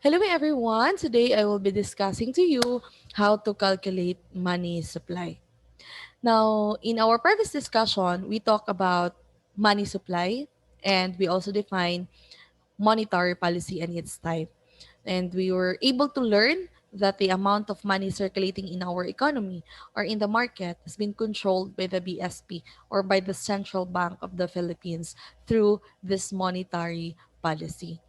Hello everyone. Today I will be discussing to you how to calculate money supply. Now, in our previous discussion, we talked about money supply and we also define monetary policy and its type. And we were able to learn that the amount of money circulating in our economy or in the market has been controlled by the BSP or by the Central Bank of the Philippines through this monetary policy.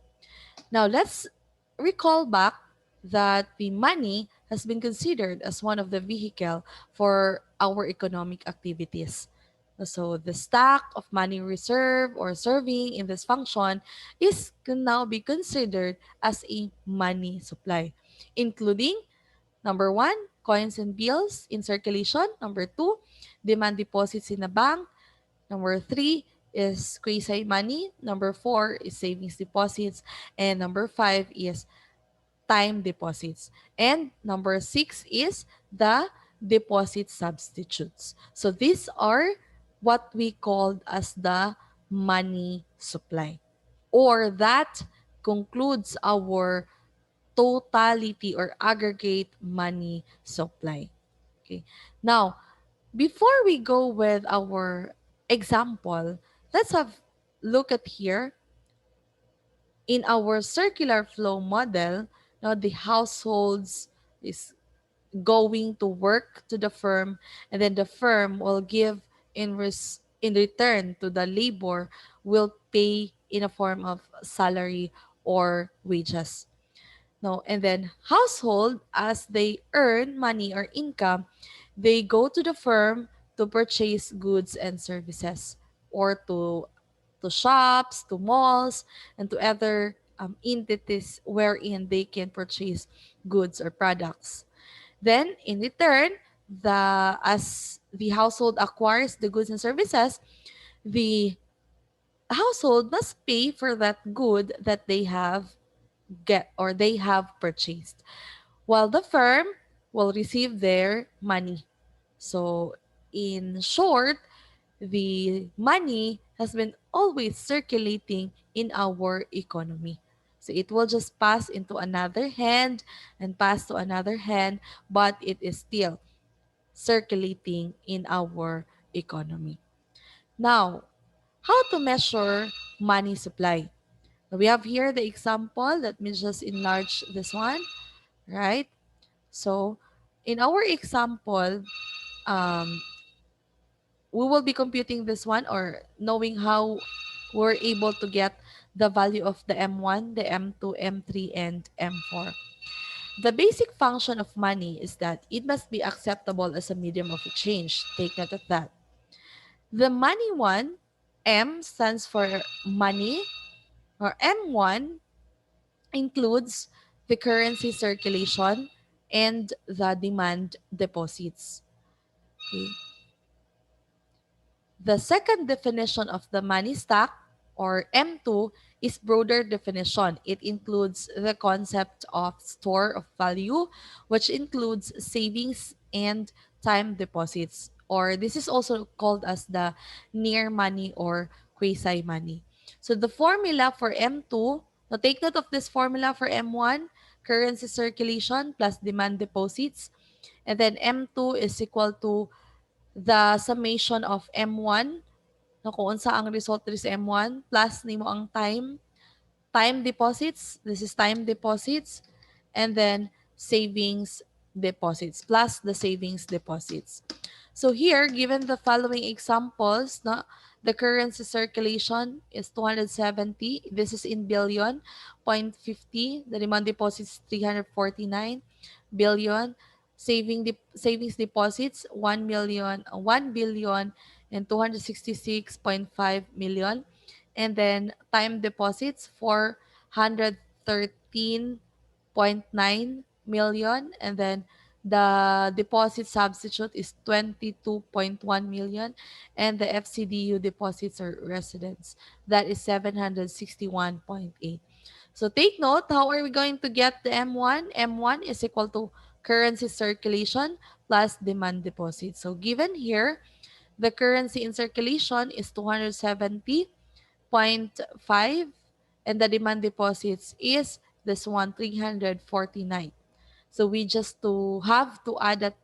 Now, let's recall back that the money has been considered as one of the vehicle for our economic activities. So the stock of money reserve or serving in this function can now be considered as a money supply, including number one, coins and bills in circulation. Number two, demand deposits in a bank. Number three is quasi money. Number four is savings deposits. And number five is time deposits. And number six is the deposit substitutes. So these are what we called as the money supply. Or that concludes our totality or aggregate money supply. Okay. Now, before we go with our example, let's have look at here in our circular flow model. Now the households is going to work to the firm, and then the firm will give in return to the labor will pay in a form of salary or wages. No, and then household, as they earn money or income, they go to the firm to purchase goods and services, or to shops, to malls, and to other entities wherein they can purchase goods or products. Then, in return, the as the household acquires the goods and services, the household must pay for that good that they have get or they have purchased, while the firm will receive their money. So, in short, the money has been always circulating in our economy. So it will just pass into another hand and pass to another hand, but it is still circulating in our economy. Now, how to measure money supply? We have here the example. Let me just enlarge this one, right? So, in our example, um, we will be computing this one or knowing how we're able to get the value of the M1, the M2, M3, and M4. The basic function of money is that it must be acceptable as a medium of exchange. Take note of that. The money one, M stands for money, or M1 includes the currency circulation and the demand deposits. Okay. The second definition of the money stock, or M2, is broader definition. It includes the concept of store of value, which includes savings and time deposits, or this is also called as the near money or quasi money. So the formula for M2, now take note of this formula for M1, currency circulation plus demand deposits, and then M2 is equal to the summation of M1 na kung unsa ang result diri sa M1 plus nimo ang time deposits, this is time deposits, and then savings deposits plus the savings deposits. So here, given the following examples, no, the currency circulation is 270. This is in billion, point 50. The demand deposits 349 billion. Savings deposits 1 million, 1 billion and 266.5 million. And then time deposits 413.9 million, and then the deposit substitute is 22.1 million, and the FCDU deposits or residents, that is 761.8. So take note, how are we going to get the M1? M1 is equal to currency circulation plus demand deposit. So given here, the currency in circulation is 270.5, and the demand deposits is this one 349. So we just to have to add that,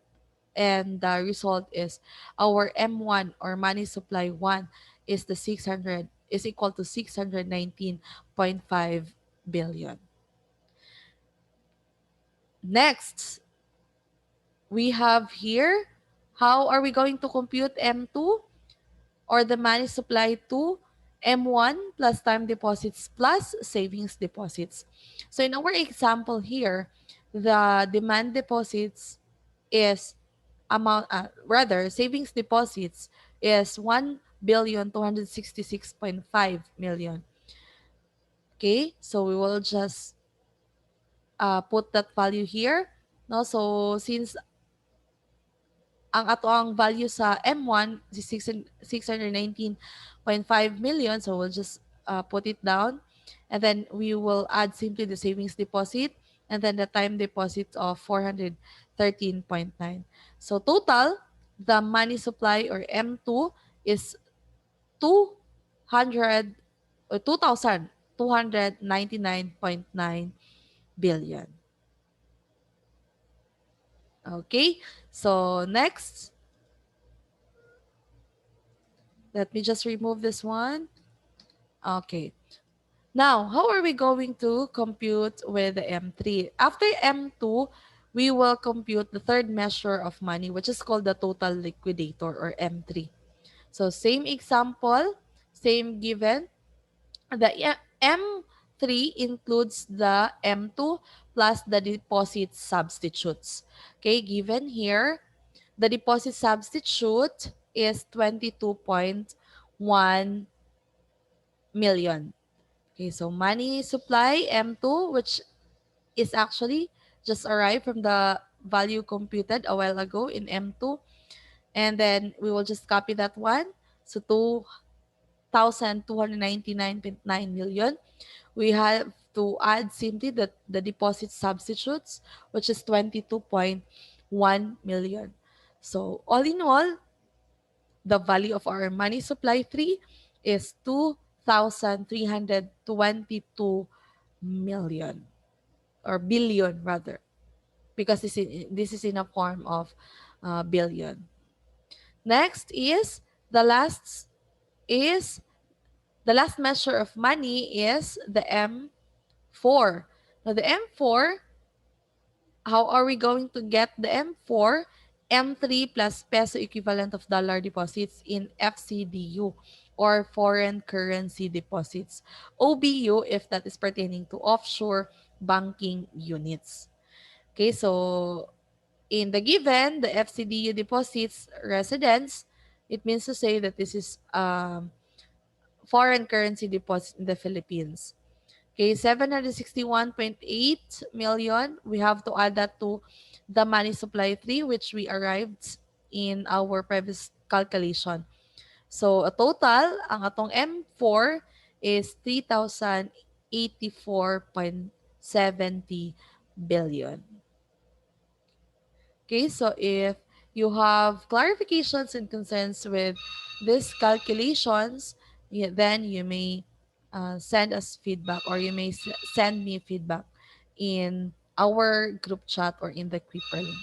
and the result is our M1 or money supply 1 is the 600 is equal to 619.5 billion. Next, we have here, how are we going to compute M2 or the money supply to M1 plus time deposits plus savings deposits? So in our example here, the demand deposits is rather savings deposits is 1,266.5 million. Okay, so we will just put that value here. No, so since ang ato ang value sa M1 is 619.5 million, so we'll just put it down, and then we will add simply the savings deposit and then the time deposit of 413.9. So total, the money supply or M2 is 200 or 2,299.9 billion. Okay, so next, let me just remove this one. Okay. Now, how are we going to compute with the M3? After M2, we will compute the third measure of money, which is called the total liquidator or M3. So same example, same given. The M3 includes the M2 plus the deposit substitutes. Okay, given here, the deposit substitute is 22.1 million. Okay, so money supply M2, which is actually just arrived from the value computed a while ago in M2. And then we will just copy that one. So 2,299.9 million. We have to add simply the deposit substitutes, which is 22.1 million. So all in all, the value of our money supply 3 is 2,322 million or billion rather, because this is in a form of billion. Next is the last is the last measure of money is the M4. Now the M4, how are we going to get the M4? M3 plus peso equivalent of dollar deposits in FCDU or foreign currency deposits. OBU if that is pertaining to offshore banking units. Okay, so in the given, the FCDU deposits residence, it means to say that this is foreign currency deposit in the Philippines. Okay, 761.8 million. We have to add that to the money supply 3, which we arrived in our previous calculation. So, a total, ang atong M4 is 3,084.70 billion. Okay, so if you have clarifications and concerns with these calculations, then you may send us feedback, or you may send me feedback in our group chat or in the Creeper link.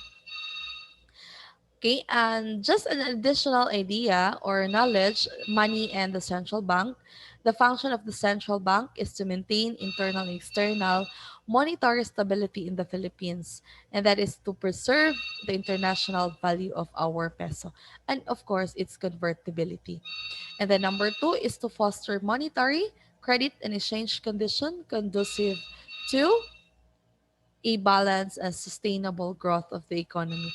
Okay, and just an additional idea or knowledge, money and the central bank. The function of the central bank is to maintain internal and external monetary stability in the Philippines, and that is to preserve the international value of our peso, and of course, its convertibility. And then number two is to foster monetary, credit, and exchange condition conducive to a balanced and sustainable growth of the economy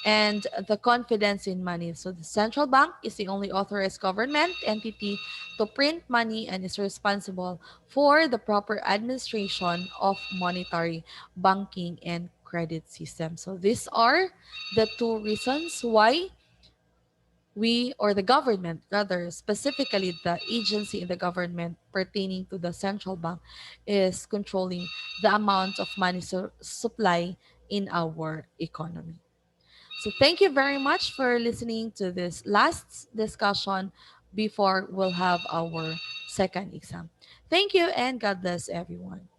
and the confidence in money. So the central bank is the only authorized government entity to print money and is responsible for the proper administration of monetary, banking, and credit system. So these are the two reasons why we, or the government rather, specifically the agency in the government pertaining to the central bank, is controlling the amount of money supply in our economy. So thank you very much for listening to this last discussion before we'll have our second exam. Thank you and God bless everyone.